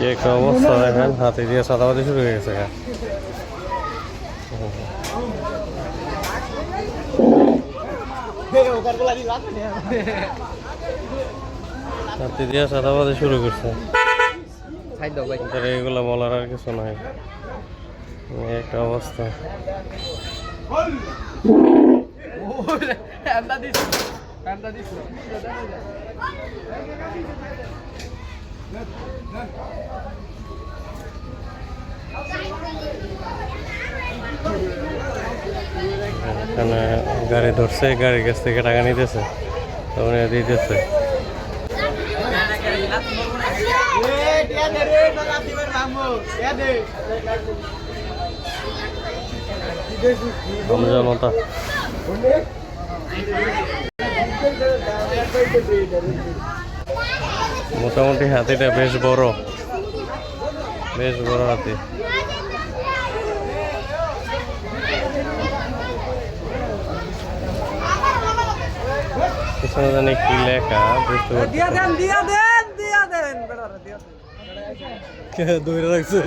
কি একটা অবস্থা দেখেন, হাতে দিয়ে চাঁদাবাদি শুরু হয়ে গেছে। হাতে দিয়ে চাঁদাবাদি শুরু করছে। এগুলো বলার আর কিছু নাই, একটা অবস্থা। এখানে গাড়ি ধরছে, গাড়ির কাছ থেকে টাকা নিতেছে, তখন দিতেছে। জনতা মোটামুটি হাতিটা বেশ বড়, বেশ বড় হাতি। পিছনে জানি কি লেখা বুঝতে পারছি। দৌড়ে রাখছে।